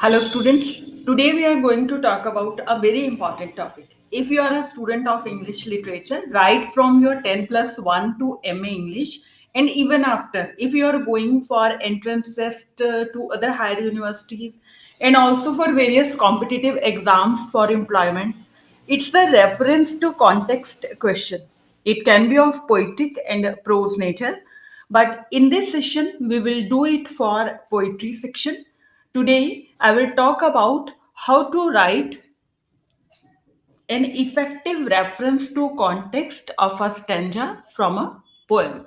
Hello, students. Today we are going to talk about a very important topic. If you are a student of English literature, right from your 10 plus 1 to MA English, and even after, if you are going for entrance test to other higher universities and also for various competitive exams for employment, it's the reference to context question. It can be of poetic and prose nature, but in this session, we will do it for poetry section. Today, I will talk about how to write an effective reference to context of a stanza from a poem.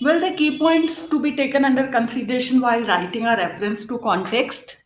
Well, the key points to be taken under consideration while writing a reference to context.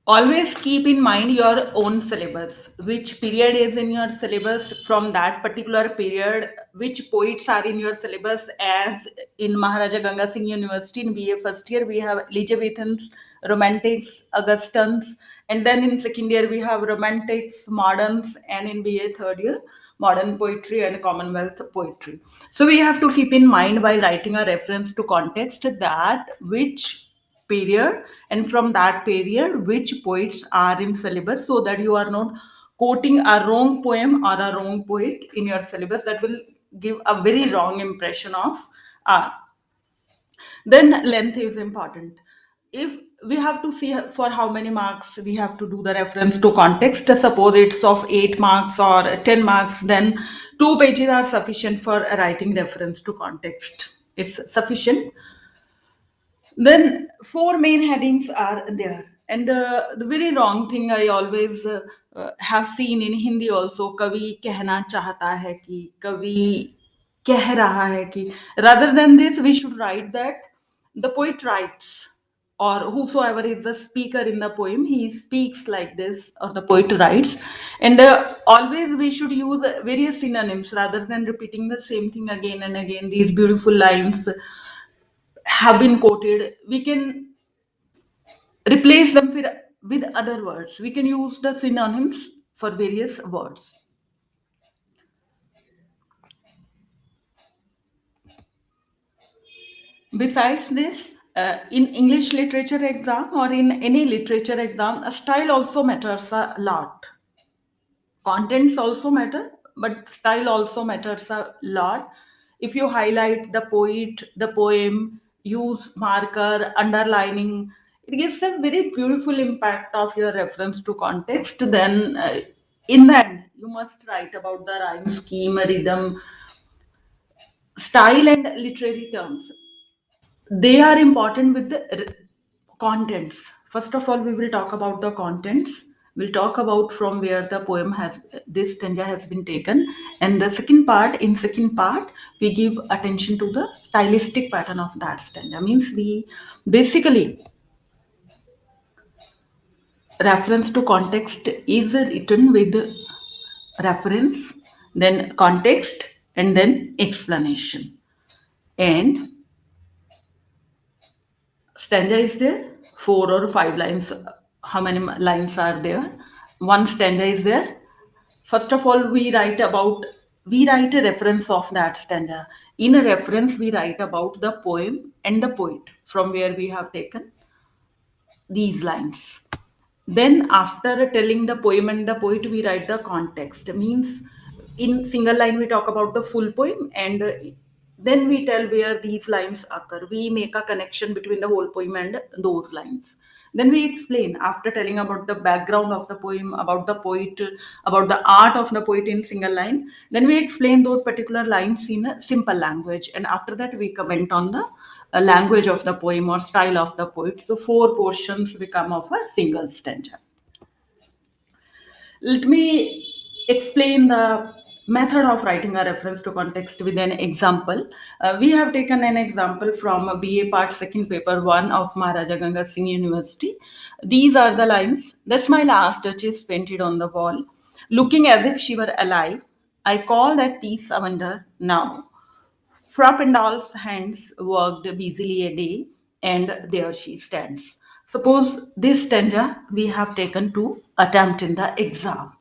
Always keep in mind your own syllabus, which period is in your syllabus from that particular period, which poets are in your syllabus. As in Maharaja Ganga Singh University in BA first year, we have Elizabethans, Romantics, Augustans, and then in second year, we have Romantics, Moderns, and in BA third year, Modern Poetry and Commonwealth Poetry. So we have to keep in mind while writing a reference to context that which period and from that period which poets are in syllabus so that you are not quoting a wrong poem or a wrong poet in your syllabus that will give a very wrong impression of art. Then length is important. If we have to see for how many marks we have to do the reference to context, suppose it's of 8 marks or 10 marks, then 2 pages are sufficient for writing reference to context. It's sufficient. Then four main headings are there. And the very wrong thing I always have seen in Hindi also, kavi कहना चाहता है कि kavi कह रहा है कि, rather than this we should write that the poet writes, or whosoever is the speaker in the poem, he speaks like this, or the poet writes. And always we should use various synonyms rather than repeating the same thing again and again. These beautiful lines have been quoted, we can replace them with other words. We can use the synonyms for various words. Besides this, in English literature exam or in any literature exam, a style also matters a lot. Contents also matter, but style also matters a lot. If you highlight the poet, the poem, use marker, underlining, it gives a very beautiful impact of your reference to context. Then, in the end, you must write about the rhyme scheme, rhythm, style, and literary terms. They are important with the contents. First of all, we will talk about the contents. We'll talk about from where the poem has, this stanza has been taken. And the second part, we give attention to the stylistic pattern of that stanza. Means we basically, reference to context is written with reference, then context, and then explanation. And stanza is there, 4 or 5 lines. How many lines are there? One stanza is there. First of all, we write a reference of that stanza. In a reference, we write about the poem and the poet from where we have taken these lines. Then, after telling the poem and the poet, we write the context. Means, in single line, we talk about the full poem, and then we tell where these lines occur. We make a connection between the whole poem and those lines. Then we explain, after telling about the background of the poem, about the poet, about the art of the poet in single line. Then we explain those particular lines in a simple language, and after that we comment on the language of the poem or style of the poet. So four portions become of a single stanza. Let me explain the method of writing a reference to context with an example. We have taken an example from a BA Part Second Paper 1 of Maharaja Ganga Singh University. These are the lines. The smile last touch is painted on the wall, looking as if she were alive. I call that piece a wonder now. Frappendal's hands worked busily a day, and there she stands. Suppose this stanza we have taken to attempt in the exam.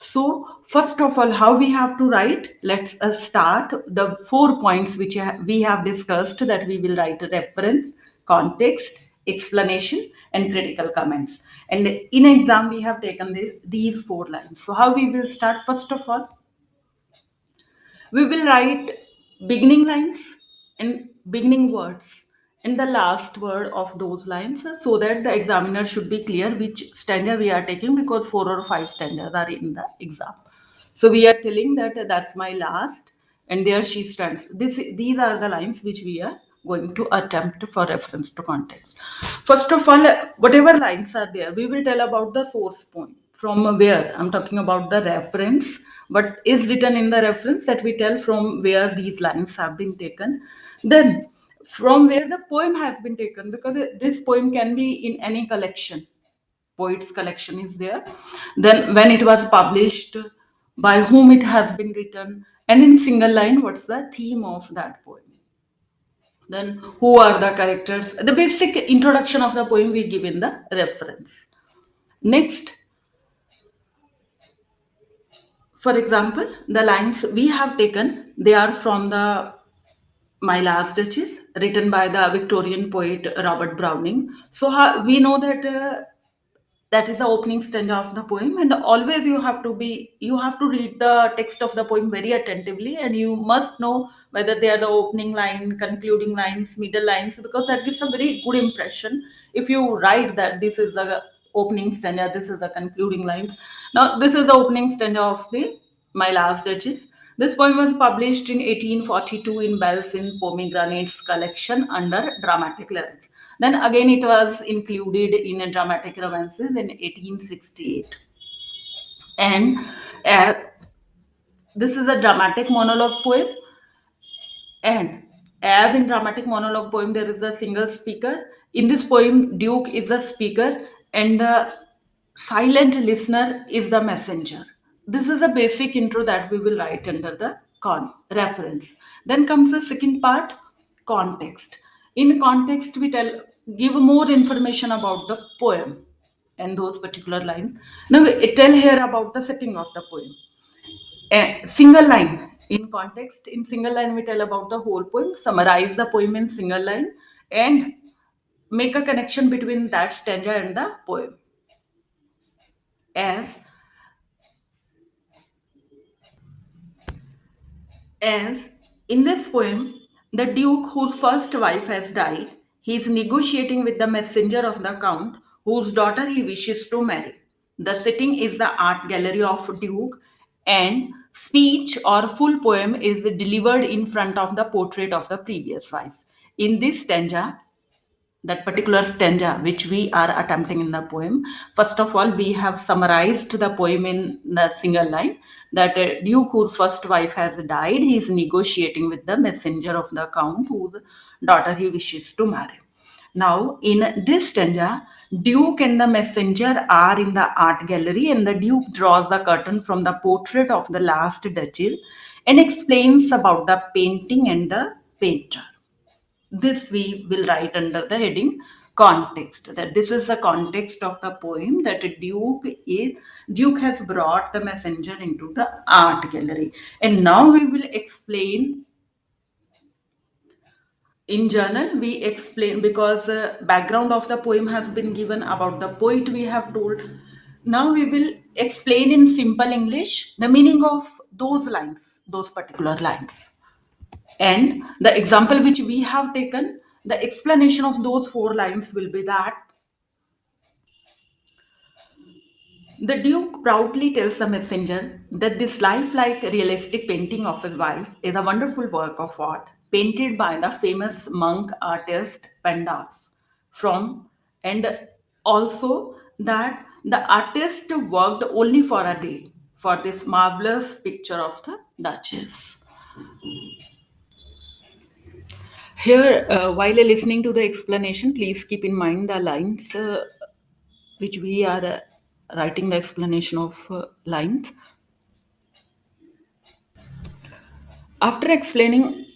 So, first of all, how we have to write? Let's start the 4 points which we have discussed, that we will write a reference, context, explanation, and critical comments. And in exam, we have taken these 4 lines. So, how we will start? First of all, we will write beginning lines and beginning words and the last word of those lines, so that the examiner should be clear which stanza we are taking, because 4 or 5 stanzas are in the exam. So we are telling that that's my last, and there she stands. These are the lines which we are going to attempt for reference to context. First of all, whatever lines are there, we will tell about the source point, from where I'm talking about the reference, what is written in the reference, that we tell from where these lines have been taken. Then from where the poem has been taken, because this poem can be in any collection, poets collection is there. Then when it was published, by whom it has been written, and in single line what's the theme of that poem. Then who are the characters, the basic introduction of the poem we give in the reference. Next, for example, the lines we have taken, they are from the My Last Duchess, written by the Victorian poet Robert Browning. So we know that that is the opening stanza of the poem, and always you have to read the text of the poem very attentively, and you must know whether they are the opening line, concluding lines, middle lines, because that gives a very good impression. If you write that this is the opening stanza, this is the concluding lines. Now this is the opening stanza of the My Last Duchess. This poem was published in 1842 in Bells in Pomegranates collection under dramatic lyrics. Then again, it was included in dramatic romances in 1868. And uh, this is a dramatic monologue poem. And as in dramatic monologue poem, there is a single speaker. In this poem, Duke is the speaker, and the silent listener is the messenger. This is the basic intro that we will write under the reference. Then comes the second part, context. In context, we give more information about the poem and those particular lines. Now we tell here about the setting of the poem. A single line. In context, in single line, we tell about the whole poem, summarize the poem in single line, and make a connection between that stanza and the poem. As As in this poem, the Duke whose first wife has died, he is negotiating with the messenger of the Count, whose daughter he wishes to marry. The setting is the art gallery of Duke, and speech or full poem is delivered in front of the portrait of the previous wife. In this stanza, that particular stanza which we are attempting in the poem, first of all we have summarized the poem in the single line, that Duke whose first wife has died, he is negotiating with the messenger of the Count whose daughter he wishes to marry. Now in this stanza, Duke and the messenger are in the art gallery, and the Duke draws the curtain from the portrait of the last Duchess and explains about the painting and the painter. This we will write under the heading context, that this is the context of the poem, that Duke has brought the messenger into the art gallery. And now we will explain. In journal we explain, because background of the poem has been given, about the poet we have told. Now we will explain in simple English the meaning of those lines, those particular lines. And the example which we have taken, the explanation of those 4 lines will be that the Duke proudly tells the messenger that this lifelike realistic painting of his wife is a wonderful work of art painted by the famous monk artist Pandalf from, and also that the artist worked only for a day for this marvelous picture of the Duchess. Here, while listening to the explanation, please keep in mind the lines which we are writing the explanation of lines. After explaining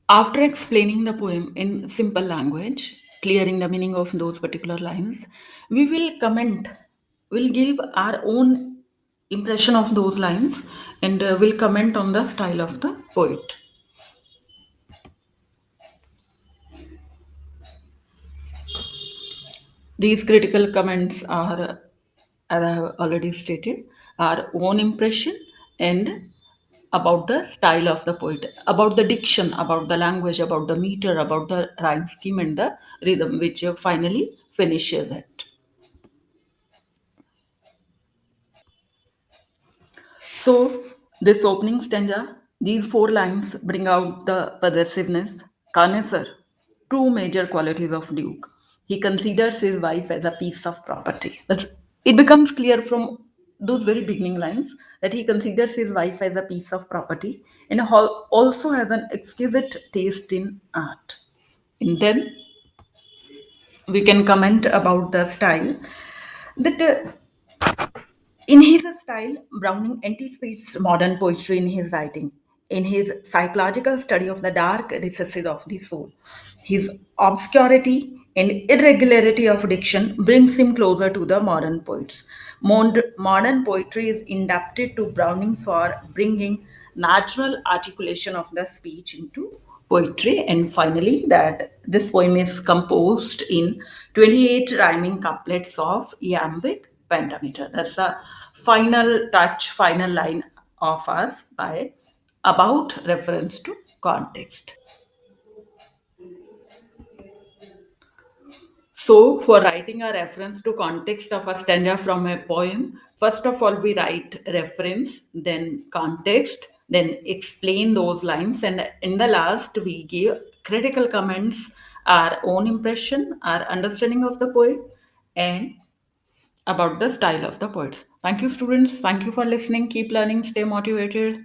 After explaining the poem in simple language, clearing the meaning of those particular lines, we will comment we'll give our own impression of those lines, and we'll comment on the style of the poet. These critical comments are, as I have already stated, our own impression and about the style of the poet, about the diction, about the language, about the meter, about the rhyme scheme and the rhythm, which finally finishes it. So, this opening stanza, these four lines bring out the possessiveness, connoisseur, two major qualities of Duke. He considers his wife as a piece of property. It becomes clear from those very beginning lines that he considers his wife as a piece of property and also has an exquisite taste in art. And then we can comment about the style that in his style, Browning anticipates modern poetry in his writing, in his psychological study of the dark recesses of the soul. His obscurity and irregularity of diction brings him closer to the modern poets. Modern poetry is indebted to Browning for bringing natural articulation of the speech into poetry. And finally, that this poem is composed in 28 rhyming couplets of iambic pentameter. That's the final touch, final line of us by about reference to context. So, for writing a reference to context of a stanza from a poem, first of all, we write reference, then context, then explain those lines, and in the last, we give critical comments, our own impression, our understanding of the poem, and about the style of the poets. Thank you, students. Thank you for listening. Keep learning. Stay motivated.